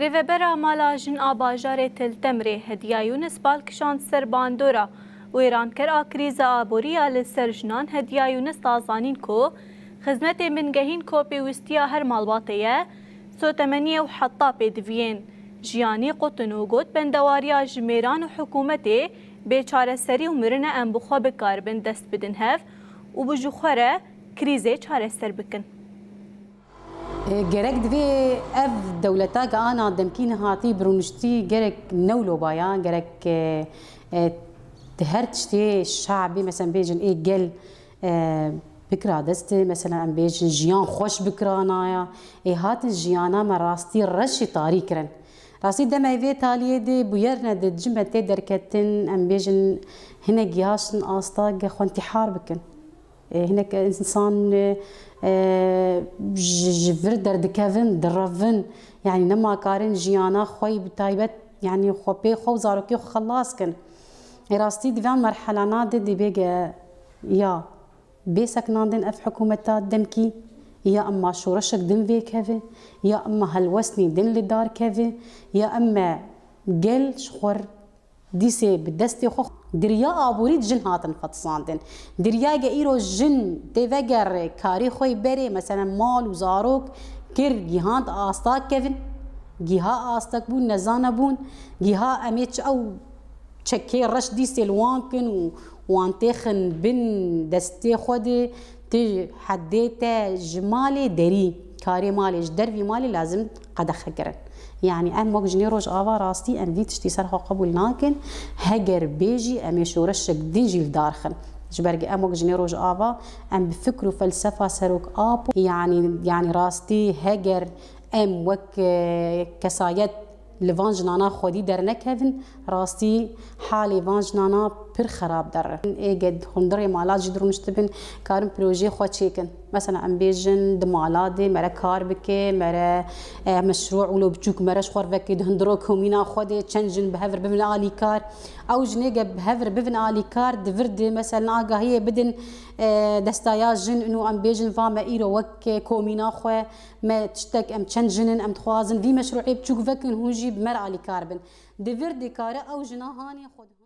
ریوبرا مالا جن آباجار تل تمره هدیه یونس بالکشان سر باندورا و ایران کر آکریز آبوریا لسر جنان هدیه یونس تازانین کو خدمت منگهین کو پیوستیا هر مالباتیه سوتمنیه و حطا پیدوین جیانی قطن و گوت بندواریا جمیران و حکومتی بیچاره سری و مرنه ام بخوا بکار بن دست بدن هف و بجوخوره کریزه چاره سر بکن. جرك دوي اف دولتا كأنا دمكين هاتي برونشتي جرك نولو بايا جرك تهرتشتي الشعبي مثلا بيجن ايه جل بكرا دستي مثلا ام بيجن جيان خوش بكرانايا ايه هات الجيانا مراستي رشي طاريكرن راسي دما في تاليه دي بويرنا دي جمتي دركتن ام بيجن هنا جياشن استاق خو انتحار بكن هناك انسان جفردر دكافن درفن يعني نما كارن جيانا خوي بتايبت يعني خو بي خو زاروكي خلاص كن راستي ديفان مرحله نادي دي بيجا يا بيسك ناندن اف حكومتات دمكي يا اما شورشك دن في كافي يا اما هلوسني دن لدار كافي يا اما قل شخور ديسي بدستي خو دريا ابوريد جن هاتن فتصاندن دريا جايرو جن تفجر كاري خوي بري مثلا مال وزاروك كير جهاد استاك كيفن جها استاك بون نزانا بون جها اميتش او تشكي رش ديسي الوانكن وانتخن بن دستي خودي تي حديته جمالي دري كاري مالي درفي مالي لازم قد خكرن يعني أنا موج جنيروج آوا راستي أن ديت اشتسارها قبول ناكن هجر بيجي أم يشورشك ديجي الدارخن جبرجي أنا موج جنيروج آوا أم بفكروا فلسفة سروك آب يعني راستي هجر أم وك كسايات لفانجنانا خودي در نكهن راستي حالي فانجنانا بير خراب در اجد خندري مالات جدرو نشتبن كارم بروجي خو تشيكن مثلا ام بيجن دمالادي مرا كار بكي مرا مشروع ولو بجوك مرا شخور فكي دهندرو كومينا خودي تشنجن بهفر بفن الي كار او جنيجا بهفر بفن الي كار دفرد مثلا اغا هي بدن دستايا جن انو ام بيجن فاما ايرو وك كومينا خو ما تشتك ام تشنجن ام تخوازن في مشروعي بجوك فكن هوجي بمر الي كاربن دفرد كار او جناهاني خود